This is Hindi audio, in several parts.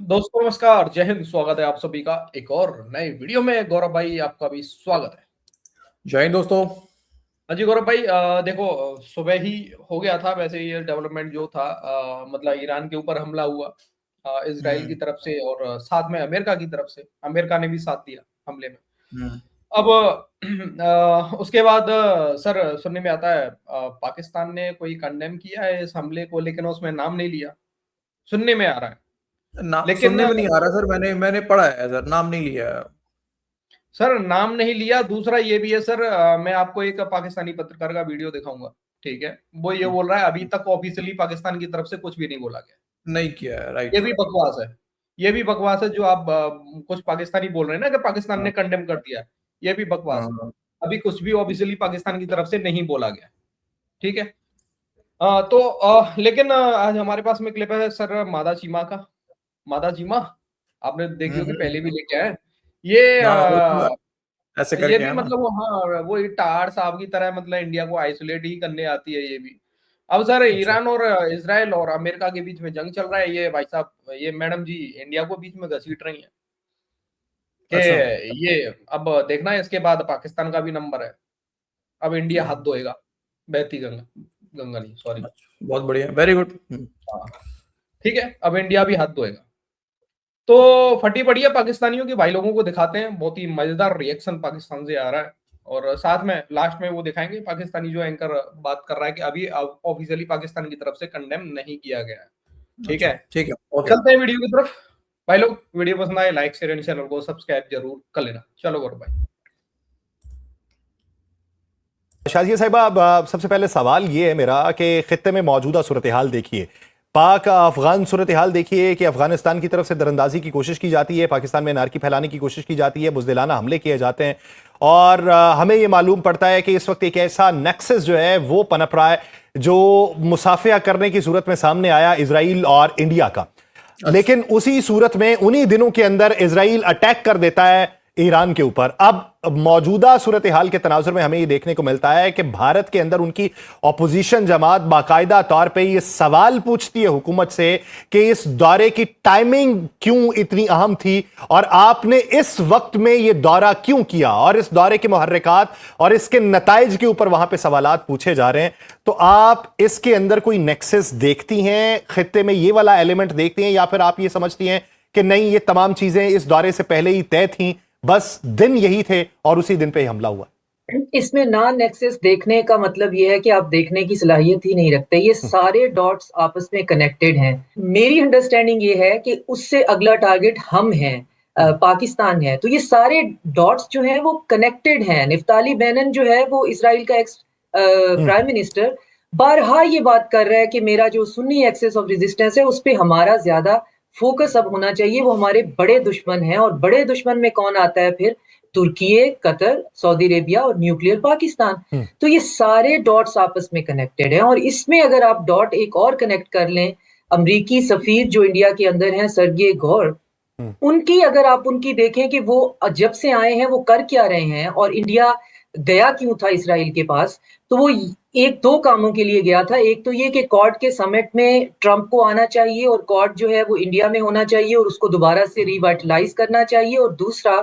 दोस्तों नमस्कार, जय हिंद। स्वागत है आप सभी का एक और नए वीडियो में। गौरव भाई आपका भी स्वागत है। जय हिंद दोस्तों। हाँ जी गौरव भाई, देखो, सुबह ही हो गया था वैसे ये डेवलपमेंट जो था, मतलब ईरान के ऊपर हमला हुआ इजराइल की हम्म। तरफ से, और साथ में अमेरिका की तरफ से। अमेरिका ने भी साथ दिया हमले में। हम्म। अब उसके बाद सर सुनने में आता है पाकिस्तान ने कोई कंडेम किया है इस हमले को, लेकिन उसमें नाम नहीं लिया, सुनने में आ रहा है। ना लेकिन सुनने में नहीं आ रहा सर, मैंने पढ़ा है सर, नाम नहीं लिया है। सर नाम नहीं लिया। दूसरा ये भी है सर, मैं आपको एक पाकिस्तानी पत्रकार का वीडियो दिखाऊंगा, ठीक है। वो ये बोल रहा है अभी तक ऑफिशियली पाकिस्तान की तरफ से कुछ भी नहीं बोला गया। नहीं किया है, ये राइट। भी बकवास है। ये भी बकवास है जो आप कुछ पाकिस्तानी बोल रहे हैं ना कि पाकिस्तान ने हाँ। कंडेम कर दिया। ये भी बकवास है। हाँ। अभी कुछ भी ऑफिशियली पाकिस्तान की तरफ से नहीं बोला गया, ठीक है। तो लेकिन आज हमारे पास में क्लिप है सर मादा चीमा का। मादा चीमा आपने देखी होगी, पहले भी हम्म। लेके आए ये। हाँ, वो तो ऐसे ये करके भी है ना। मतलब वो, हाँ, वो टार साहब की तरह मतलब इंडिया को आइसोलेट ही करने आती है ये भी। अब सर अच्छा। ईरान और इसराइल और अमेरिका के बीच में जंग चल रहा है, ये भाई साहब, ये मैडम जी इंडिया को बीच में घसीट रही हैं कि अच्छा। ये अब देखना है इसके बाद पाकिस्तान का भी नंबर है। अब इंडिया हाथ हाँ। धोएगा। बहती गंगा, गंगा नहीं, सॉरी। अच्छा, बहुत बढ़िया, वेरी गुड। हाँ, ठीक है, अब इंडिया भी हाथ धोएगा। तो फटी पड़ी है पाकिस्तानियों की, भाई लोगों को दिखाते हैं। बहुत ही मजेदार रिएक्शन पाकिस्तान से आ रहा है, और साथ में लास्ट में वो दिखाएंगे पाकिस्तानी जो एंकर बात कर रहा है कि अभी ऑफिशियली पाकिस्तान की तरफ से कंडेम नहीं किया गया है, ठीक अच्छा, है। ठीक है, ओके। चलते हैं वीडियो की तरफ। भाई लोग, वीडियो पसंद आए लाइक शेयर एंड चैनल को सब्सक्राइब जरूर कर लेना। चलो गौरव भाई। शाजिया साहिबा, अब सबसे पहले सवाल ये है मेरा कि खित्ते में मौजूदा सूरत हाल देखिए, पाक अफगान सूरत हाल देखिए कि अफगानिस्तान की तरफ से दरअंदाजी की कोशिश की जाती है, पाकिस्तान में नारकी फैलाने की कोशिश की जाती है, बुज़दिलाना हमले किए जाते हैं, और हमें यह मालूम पड़ता है कि इस वक्त एक ऐसा नेक्सस जो है वो पनप रहा है जो मुसाफिया करने की सूरत में सामने आया इजराइल और इंडिया का। अच्छा। लेकिन उसी सूरत में उन्हीं दिनों के अंदर इजराइल अटैक कर देता है ईरान के ऊपर। अब मौजूदा सूरत हाल के तनाजुर में हमें यह देखने को मिलता है कि भारत के अंदर उनकी ऑपोजिशन जमात बाकायदा तौर पे ये सवाल पूछती है हुकूमत से कि इस दौरे की टाइमिंग क्यों इतनी अहम थी, और आपने इस वक्त में यह दौरा क्यों किया, और इस दौरे के मुहर्रिकात और इसके नताइज के ऊपर वहां पे सवालात पूछे जा रहे हैं। तो आप इसके अंदर कोई नेक्सस देखती हैं, खित्ते में ये वाला एलिमेंट देखती हैं, या फिर आप ये समझती हैं कि नहीं, ये तमाम चीजें इस दौरे से पहले ही तय थीं, बस दिन यही थे और उसी दिन पे ही हमला हुआ? इसमें नॉन एक्सेस देखने का मतलब ये है कि आप देखने की सलाहियत ही नहीं रखते। ये सारे डॉट्स आपस में कनेक्टेड हैं। मेरी अंडरस्टैंडिंग ये है कि उससे अगला टारगेट हम हैं, पाकिस्तान है। तो ये सारे डॉट्स जो हैं वो कनेक्टेड हैं। निफ्ताली बेनन जो है वो इसराइल का एक्स प्राइम मिनिस्टर बारहा ये बात कर रहा है कि मेरा जो सुन्नी एक्सेस ऑफ रेजिस्टेंस है उस पर हमारा ज्यादा फोकस अब होना चाहिए। वो हमारे बड़े दुश्मन हैं, और बड़े दुश्मन में कौन आता है फिर? तुर्की, कतर, सऊदी अरेबिया और न्यूक्लियर पाकिस्तान। तो ये सारे डॉट्स आपस में कनेक्टेड हैं। और इसमें अगर आप डॉट एक और कनेक्ट कर लें, अमरीकी सफीर जो इंडिया के अंदर हैं सर्गे गौर, उनकी अगर आप उनकी देखें कि वो जब से आए हैं वो कर क्या रहे हैं और इंडिया गया क्यों था इसराइल के पास, तो वो एक दो कामों के लिए गया था। एक तो ये कि क्वाड के समिट में ट्रंप को आना चाहिए, और क्वाड जो है वो इंडिया में होना चाहिए और उसको दोबारा से रिवाइटलाइज करना चाहिए। और दूसरा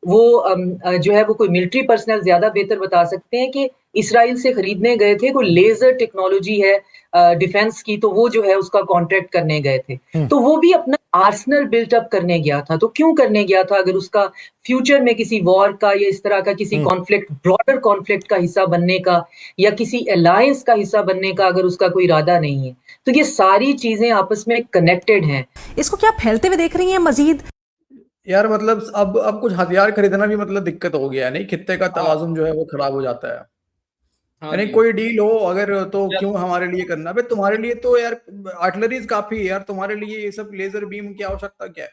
वो जो है वो कोई मिलिट्री पर्सनल ज्यादा बेहतर बता सकते हैं कि इसराइल से खरीदने गए थे, कोई लेजर टेक्नोलॉजी है डिफेंस की, तो वो जो है उसका कॉन्ट्रैक्ट करने गए थे। तो वो भी अपना आर्सनल बिल्टअप करने गया था। तो क्यों करने गया था अगर उसका फ्यूचर में किसी वॉर का या इस तरह का किसी कॉन्फ्लिक्ट, ब्रॉडर कॉन्फ्लिक्ट का हिस्सा बनने का या किसी अलायंस का हिस्सा बनने का अगर उसका कोई इरादा नहीं है? तो ये सारी चीजें आपस में कनेक्टेड हैं। इसको क्या फैलते हुए देख रही हैं मजीद? यार मतलब अब कुछ हथियार खरीदना भी मतलब दिक्कत हो गया है, नहीं? खित्ते का हाँ तवाजुन जो है वो खराब हो जाता है। हाँ यानी जी। कोई डील हो अगर, तो यार, क्यों हमारे लिए करना? भाई तुम्हारे लिए तो यार आर्टिलरीज काफी है यार, तुम्हारे लिए ये सब लेजर बीम की आवश्यकता क्या है?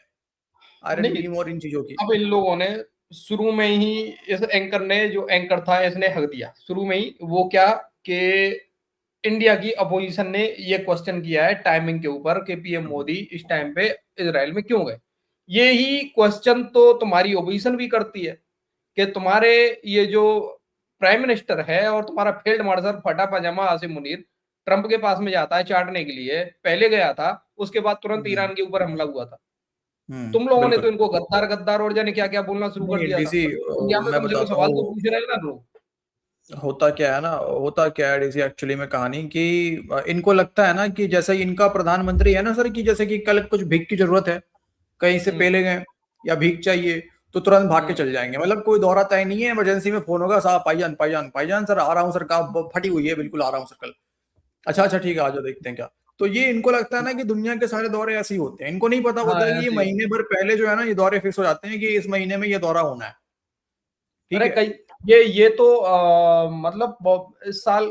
आयरन नहीं, बीम और इन चीजों की। अब इन लोगों ने शुरू में ही, इस एंकर ने, जो एंकर था इसने हक दिया शुरू में ही। वो क्या कि इंडिया की अपोजिशन ने ये क्वेश्चन किया है टाइमिंग के ऊपर कि पीएम मोदी इस टाइम पे इजराइल में क्यों गए। ये ही क्वेश्चन तो तुम्हारी ओपोजिशन भी करती है कि तुम्हारे ये जो प्राइम मिनिस्टर है और तुम्हारा फील्ड मार्शल फटा पजामा आसिम मुनीर ट्रंप के पास में जाता है चाटने के लिए, पहले गया था, उसके बाद तुरंत ईरान के ऊपर हमला हुआ था। तुम लोगों ने तो बिल्कुल। इनको गद्दार गद्दार और जाने क्या क्या बोलना शुरू कर नहीं दिया था। डीसी, इंडिया में मैं तुमसे तो बताता सवाल तो हूँ पूछ रहे हैं ना लोग। होता क्या है ना, होता क्या है डीसी एक्चुअली में कहानी कि इनको लगता है ना कि जैसे इनका प्रधानमंत्री है ना सर, कि जैसे कि कल कुछ भीख की जरूरत है, कहीं से पेले गए या भीख चाहिए तो तुरंत भाग के चल जाएंगे, मतलब कोई दौरा तय नहीं है, इमरजेंसी में फोन होगा, साहब भाईजान भाईजान भाईजान सर आ रहा हूँ सर, का फटी हुई है बिल्कुल आ रहा हूँ सर कल। अच्छा ठीक है आ जाओ देखते हैं क्या। तो ये इनको लगता है ना कि दुनिया के सारे दौरे ऐसे ही होते हैं, इनको नहीं पता हाँ होता है कि ये ऐसे ही। महीने भर पहले जो है ना ये दौरे फिक्स हो जाते हैं कि इस महीने में ये दौरा होना है। ठीक अरे है। कई ये तो मतलब इस साल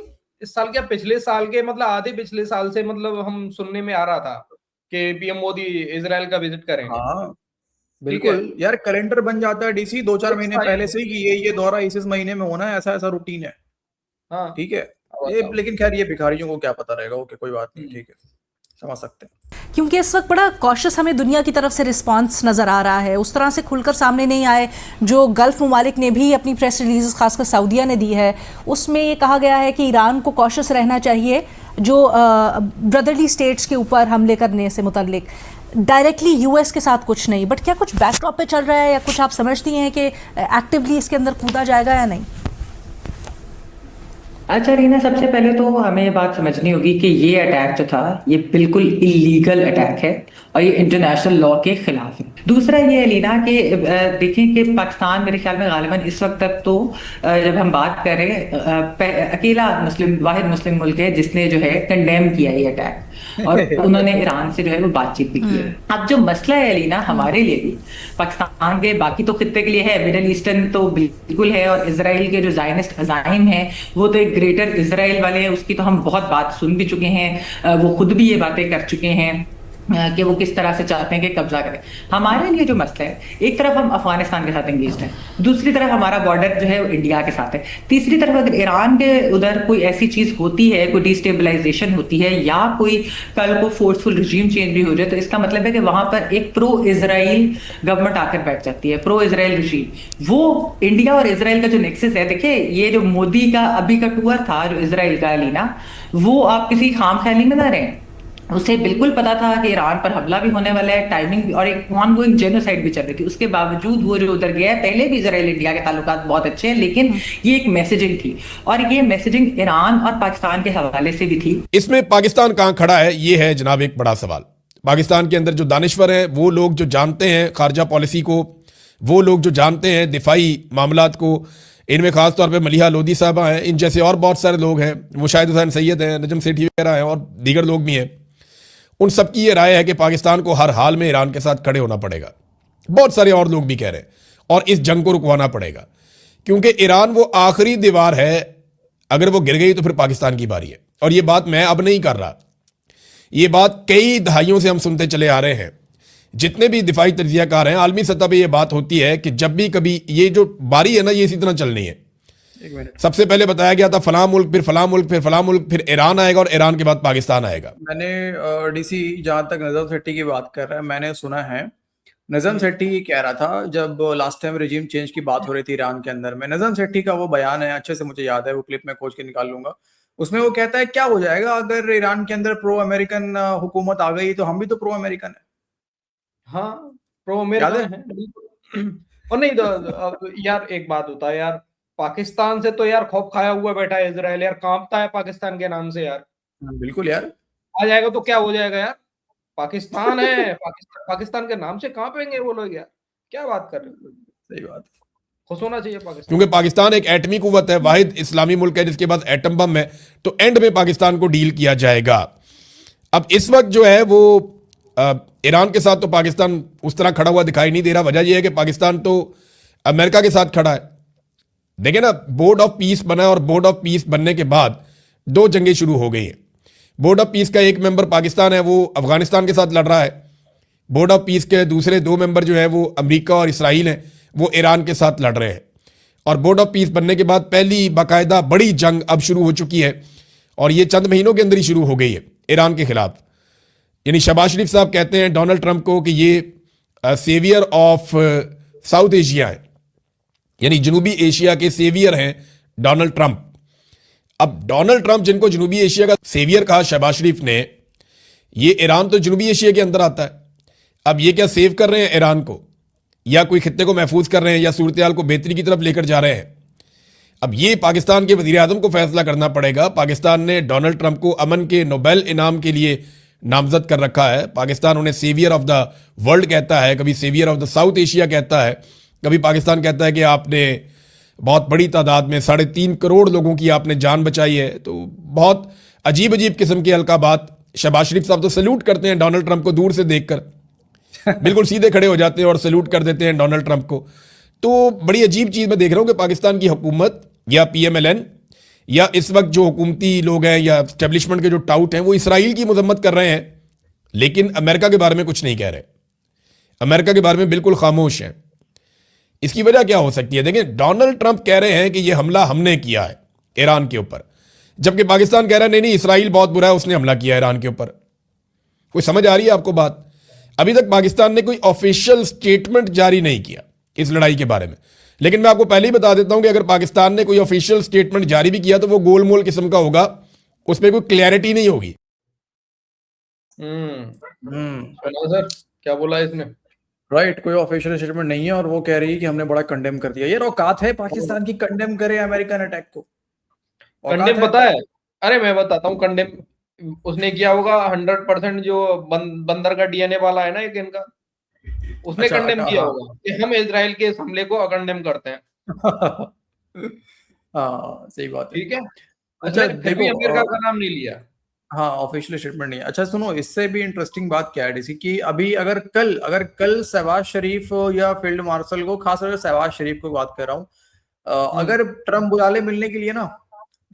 क्या पिछले साल के मतलब आधे पिछले साल से मतलब हम सुनने में आ रहा था कि पीएम मोदी इजराइल का विजिट करेंगे। हाँ ठीक है, बिल्कुल यार, कैलेंडर बन जाता है डीसी 2-4 फिक्स महीने था पहले ये। से ही कि ये दौरा इस महीने में होना है, ऐसा ऐसा रूटीन है। हाँ ठीक है। अब ये बताओ। लेकिन खैर ये भिखारियों को क्या पता रहेगा, ओके कोई बात नहीं, ठीक है समझ सकते हैं। क्योंकि इस वक्त बड़ा कॉशियस हमें दुनिया की तरफ से रिस्पांस नज़र आ रहा है, उस तरह से खुलकर सामने नहीं आए जो गल्फ ममालिक ने भी अपनी प्रेस रिलीज खासकर सऊदीया ने दी है। उसमें ये कहा गया है कि ईरान को कॉशियस रहना चाहिए जो ब्रदरली स्टेट्स के ऊपर हमले करने से मुतल्लिक, डायरेक्टली यूएस के साथ कुछ नहीं, बट क्या कुछ बैकड्रॉप पे चल रहा है या कुछ आप समझती हैं कि एक्टिवली इसके अंदर कूदा जाएगा या नहीं? अच्छा रीना, सबसे पहले तो हमें ये बात समझनी होगी कि ये अटैक जो था ये बिल्कुल इलीगल अटैक है और ये इंटरनेशनल लॉ के खिलाफ है। दूसरा ये है लीना कि देखें कि पाकिस्तान मेरे ख्याल में गालिबन इस वक्त तक तो जब हम बात करें अकेला वाहिद मुस्लिम मुल्क है जिसने जो है कंडेम किया ये अटैक और उन्होंने ईरान से जो है वो बातचीत भी की है। अब जो मसला है लीना हमारे लिए भी, पाकिस्तान के बाकी तो खित्ते के लिए है, मिडल ईस्टर्न तो बिल्कुल है, और इसराइल के जो ज़ायनिस्ट अज़ाइम हैं वो तो एक ग्रेटर इसराइल वाले हैं, उसकी तो हम बहुत बात सुन भी चुके हैं, वो खुद भी ये बातें कर चुके हैं कि वो किस तरह से चाहते हैं कि कब्जा करें। हमारे लिए जो मसला है, एक तरफ हम अफगानिस्तान के साथ एंगेज्ड हैं, दूसरी तरफ हमारा बॉर्डर जो है वो इंडिया के साथ है, तीसरी तरफ अगर ईरान के उधर कोई ऐसी चीज होती है, कोई डिस्टेबलाइजेशन होती है या कोई कल को फोर्सफुल रिजीम चेंज भी हो जाए, तो इसका मतलब है कि वहां पर एक प्रो इजराइल गवर्नमेंट आकर बैठ जाती है, प्रो इजराइल रिजीम। वो इंडिया और इजराइल का जो नेक्सस है, देखिए ये जो मोदी का अभी का टूर था जो इजराइल का लीना, वो आप किसी खाम ख्याली में ना रहें, उसे बिल्कुल पता था कि ईरान पर हमला भी होने वाला है, टाइमिंग भी, और एक ऑनगोइंग जेनोसाइड भी चल रही थी, उसके बावजूद वो जो उधर गया है, पहले भी इजराइल इंडिया के ताल्लुकात बहुत अच्छे हैं, लेकिन ये एक मैसेजिंग थी और ये मैसेजिंग ईरान और पाकिस्तान के हवाले से भी थी। इसमें पाकिस्तान कहां खड़ा है, ये है जनाब एक बड़ा सवाल। पाकिस्तान के अंदर जो दानिश्वर हैं, वो लोग जो जानते हैं खारजा पॉलिसी को, वो लोग जो जानते हैं दिफाई मामलात को, इनमें खास तौर पे मलिहा लोधी साहबा हैं, इन जैसे और बहुत सारे लोग हैं, मुशाहिद हुसैन सैयद हैं, नजम सेठी वगैरह हैं और दीगर लोग भी हैं, उन सबकी ये राय है कि पाकिस्तान को हर हाल में ईरान के साथ खड़े होना पड़ेगा। बहुत सारे और लोग भी कह रहे हैं, और इस जंग को रुकवाना पड़ेगा, क्योंकि ईरान वो आखिरी दीवार है, अगर वो गिर गई तो फिर पाकिस्तान की बारी है। और ये बात मैं अब नहीं कर रहा, ये बात कई दहाइयों से हम सुनते चले आ रहे हैं। जितने भी दिफाई तज्जियाकार हैं, आलमी सतह पर यह बात होती है कि जब भी कभी ये जो बारी है ना, ये इसी तरह चलनी है। सबसे पहले बताया गया था फलां मुल्क, फिर फलां मुल्क, फिर फलां मुल्क, फिर ईरान आएगा और ईरान के बाद पाकिस्तान आएगा। मैंने डीसी जहां तक नजम सेठी की बात कर रहा है, मैंने सुना है नजम सेठी कह रहा था जब लास्ट टाइम रिजीम चेंज की बात हो रही थी ईरान के अंदर में, नजम सेठी का वो बयान है, अच्छे से मुझे याद है, वो क्लिप में खोज के निकाल लूंगा। उसमें वो कहता है क्या हो जाएगा अगर ईरान के अंदर प्रो अमेरिकन हुकूमत आ गई, तो हम भी तो प्रो अमेरिकन है। हाँ प्रो अमेरिकन है बिल्कुल। और नहीं तो यार एक बात होता है यार, पाकिस्तान से तो यार खौफ खाया हुआ बैठा है इजराइल, यार कांपता है पाकिस्तान के नाम से यार। बिल्कुल यार, आ जाएगा तो क्या हो जाएगा यार, पाकिस्तान है, पाकिस्तान के नाम से कांपेंगे वो लोग यार, क्या बात कर रहे हो। सही बात, खुश होना चाहिए पाकिस्तान, क्योंकि पाकिस्तान एक एटमी कुव्वत है, वाहिद इस्लामी मुल्क है जिसके पास एटम बम है, तो एंड में पाकिस्तान को डील किया जाएगा। अब इस वक्त जो है वो ईरान के साथ तो पाकिस्तान उस तरह खड़ा हुआ दिखाई नहीं दे रहा। वजह यह है कि पाकिस्तान तो अमेरिका के साथ खड़ा है। देखें ना, बोर्ड ऑफ पीस बना, और बोर्ड ऑफ पीस बनने के बाद 2 जंगें शुरू हो गई हैं। बोर्ड ऑफ पीस का एक मेंबर पाकिस्तान है, वो अफगानिस्तान के साथ लड़ रहा है। बोर्ड ऑफ पीस के दूसरे 2 मेंबर जो है वो अमेरिका और इसराइल हैं, वो ईरान के साथ लड़ रहे हैं। और बोर्ड ऑफ पीस बनने के बाद पहली बाकायदा बड़ी जंग अब शुरू हो चुकी है, और ये चंद महीनों के अंदर ही शुरू हो गई है ईरान के खिलाफ। यानी शहबाज शरीफ साहब कहते हैं डोनाल्ड ट्रंप को कि ये सेवियर ऑफ साउथ एशिया है, यानी जनूबी एशिया के सेवियर हैं डोनाल्ड ट्रंप। अब डोनाल्ड ट्रंप जिनको जनूबी एशिया का सेवियर कहा शहबाज शरीफ ने, ये ईरान तो जनूबी एशिया के अंदर आता है। अब ये क्या सेव कर रहे हैं ईरान को, या कोई खित्ते को महफूज कर रहे हैं, या सूरत हाल को बेहतरी की तरफ लेकर जा रहे हैं? अब ये पाकिस्तान के वजीर आजम को फैसला करना पड़ेगा। पाकिस्तान ने डोनाल्ड ट्रंप को अमन के नोबेल इनाम के लिए नामजद कर रखा है। पाकिस्तान उन्हें सेवियर ऑफ द वर्ल्ड कहता है, कभी saviour of the South Asia कहता है, कभी पाकिस्तान कहता है कि आपने बहुत बड़ी तादाद में 3.5 करोड़ लोगों की आपने जान बचाई है। तो बहुत अजीब अजीब किस्म के अलकाबात। शहबाज शरीफ साहब तो सैल्यूट करते हैं डोनाल्ड ट्रंप को दूर से देखकर, बिल्कुल सीधे खड़े हो जाते हैं और सैल्यूट कर देते हैं डोनाल्ड ट्रंप को। तो बड़ी अजीब चीज मैं देख रहा हूं कि पाकिस्तान की हुकूमत या PMLN या इस वक्त जो हुकूमती लोग हैं या एस्टेब्लिशमेंट के जो टाउट हैं वो इसराइल की मजम्मत कर रहे हैं, लेकिन अमेरिका के बारे में कुछ नहीं कह रहे। अमेरिका के बारे में बिल्कुल खामोश हैं। इसकी वजह क्या हो सकती है? देखिए, डोनाल्ड ट्रंप कह रहे हैं कि यह हमला हमने किया है ईरान के ऊपर, जबकि पाकिस्तान कह रहा है नहीं नहीं, इसराइल बहुत बुरा है, उसने हमला किया ईरान के ऊपर। कोई समझ आ रही है आपको बात? अभी तक पाकिस्तान ने कोई ऑफिशियल स्टेटमेंट जारी नहीं किया इस लड़ाई के बारे में, लेकिन मैं आपको पहले ही बता देता हूं कि अगर पाकिस्तान ने कोई ऑफिशियल स्टेटमेंट जारी भी किया तो वो गोलमोल किस्म का होगा, उसमें कोई क्लैरिटी नहीं होगी। सुना सर क्या बोला इसने? राइट, कोई ऑफिशियल स्टेटमेंट नहीं है और वो कह रही है कि हमने बड़ा कंडेम कर दिया। यार औकात है पाकिस्तान की कंडेम करे अमेरिकन अटैक को? कंडेम पता है? अरे मैं बताता हूँ कंडेम उसने किया होगा 100%। जो बंदर का DNA वाला है ना एक इनका, उसने अच्छा, कंडेम किया हाँ। होगा कि हम इजराइल के इस हमले को अकंडेम करते हैं। हाँ, सही बात है। ठीक है, अच्छा, उसने फिर भी देखो, अमेरिका का नाम नहीं लिया। हाँ, ऑफिशियल स्टेटमेंट नहीं है। अच्छा सुनो, इससे भी इंटरेस्टिंग बात क्या है डीसी की, अभी अगर कल शहबाज शरीफ या फील्ड मार्शल को, खासकर शहबाज शरीफ को बात कर रहा हूँ, अगर ट्रम्प बुला ले मिलने के लिए ना,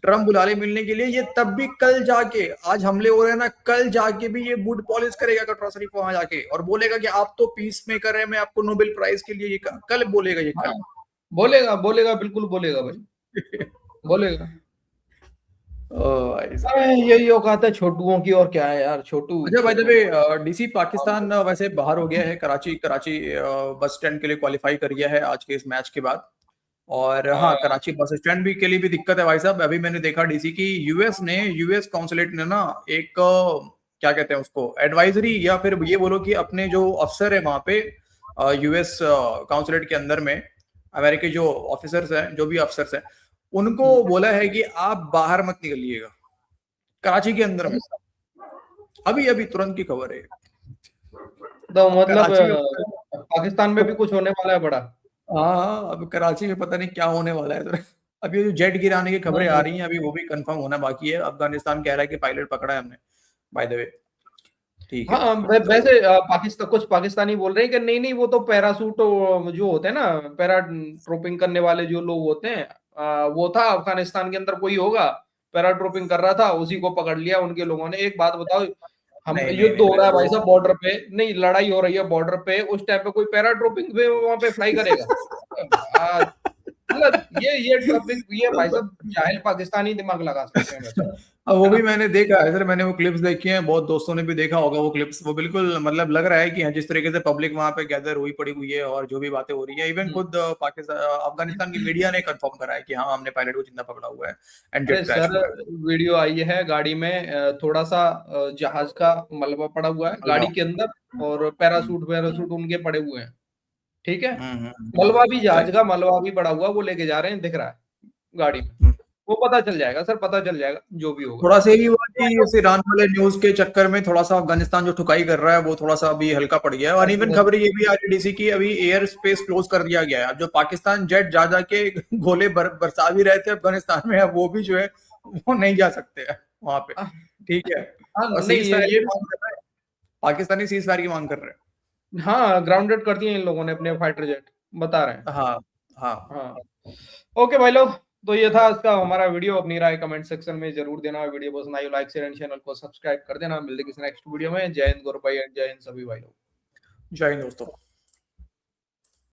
ट्रम्प बुला ले मिलने के लिए, ये तब भी कल जाके, आज हमले हो रहे हैं ना, कल जाके भी ये बूट पॉलिश करेगा कटरा शरीफ वहां जाके और बोलेगा कि आप तो पीस मेकर है, मैं आपको नोबेल प्राइज के लिए, ये कल बोलेगा, ये कल बोलेगा बिल्कुल बोलेगा भाई, बोलेगा। ऐसा। यही औकात है छोटुओं की, और क्या है यार छोटू। अच्छा भाई, जब डीसी पाकिस्तान वैसे बाहर हो गया है, कराची बस स्टैंड के लिए क्वालिफाई कर गया है आज के इस मैच के बाद। और हाँ, कराची बस स्टैंड भी के लिए भी दिक्कत है भाई साहब। अभी मैंने देखा डीसी की यूएस काउंसलेट ने ना एक क्या कहते हैं उसको, एडवाइजरी, या फिर ये बोलो कि अपने जो अफसर है वहां पे यूएस काउंसलेट के अंदर में, अमेरिकी जो ऑफिसर्स हैं, जो भी अफसर्स हैं, उनको बोला है कि आप बाहर मत निकलिएगा कराची के अंदर में। अभी तुरंत की खबर है। तो मतलब कराची में, पाकिस्तान में भी कुछ होने वाला है बड़ा। हाँ, अब कराची में पता नहीं क्या होने वाला है। अभी जो जेट गिराने की खबरें आ रही हैं, अभी वो भी कंफर्म होना बाकी है। अफगानिस्तान कह रहा है कि पायलट पकड़ा है हमने, बाय द वे। ठीक है। हाँ वैसे पाकिस्तान, कुछ पाकिस्तानी बोल रहे हैं कि नहीं वो तो पैरासूट जो होते हैं ना, पैरा ट्रोपिंग करने वाले जो लोग होते हैं, वो था अफगानिस्तान के अंदर कोई होगा, पैरा ट्रोपिंग कर रहा था, उसी को पकड़ लिया उनके लोगों ने। एक बात बताओ, हम युद्ध हो रहा है भाई साहब बॉर्डर पे, नहीं लड़ाई हो रही है बॉर्डर पे, उस टाइम पे कोई पैरा ट्रोपिंग पे वहां पे फ्लाई करेगा? मतलब ये ट्रॉपिक, ये भाई साहब जाहिल पाकिस्तानी दिमाग लगा सकते हैं। अब वो भी मैंने देखा है सर, मैंने वो क्लिप्स देखी हैं, बहुत दोस्तों ने भी देखा होगा वो क्लिप्स। वो बिल्कुल मतलब लग रहा है कि जिस तरीके से पब्लिक वहां पे गैदर हुई पड़ी हुई है और जो भी बातें हो रही है, इवन खुद पाकिस्तान अफगानिस्तान की मीडिया ने कंफर्म करा है कि हाँ, हमने पायलट को जिंदा पकड़ा हुआ है एंड जेट क्रैश हुआ है। वीडियो आई है गाड़ी में, थोड़ा सा जहाज का मलबा पड़ा हुआ है गाड़ी के अंदर, और पैरासूट उनके पड़े हुए हैं। ठीक है, मलबा भी, जहाज का मलबा भी पड़ा हुआ, वो लेके जा रहे हैं, दिख रहा है गाड़ी में। वो पता चल जाएगा सर, पता चल जाएगा जो भी होगा। थोड़ा सा ये हुआ कि इस ईरान वाले न्यूज के चक्कर में थोड़ा सा अफगानिस्तान जो ठुकाई कर रहा है वो थोड़ा सा अभी हल्का पड़ गया है। और इवन खबर ये भी आ रही डीसी की, अभी एयर स्पेस क्लोज कर दिया गया है। अब जो पाकिस्तान जेट जा के गोले बरसा भी रहे थे अफगानिस्तान में, अब वो भी जो है वो नहीं जा सकते हैं वहां पे। ठीक है, पाकिस्तानी सीज फायर की मांग कर रहे हैं। हाँ, ग्राउंडेड कर दिए इन लोगों ने अपने फाइटर जेट, बता रहे हैं। हाँ। ओके भाई लोग, तो ये था आज का हमारा वीडियो। अपनी राय कमेंट सेक्शन में जरूर देना। वीडियो पसंद I like share and channel को सब्सक्राइब कर देना। मिलते किसी नेक्स्ट वीडियो में। जय हिंद गौरव भाई, जय हिंद सभी भाई लोग। जय हिंद दोस्तों।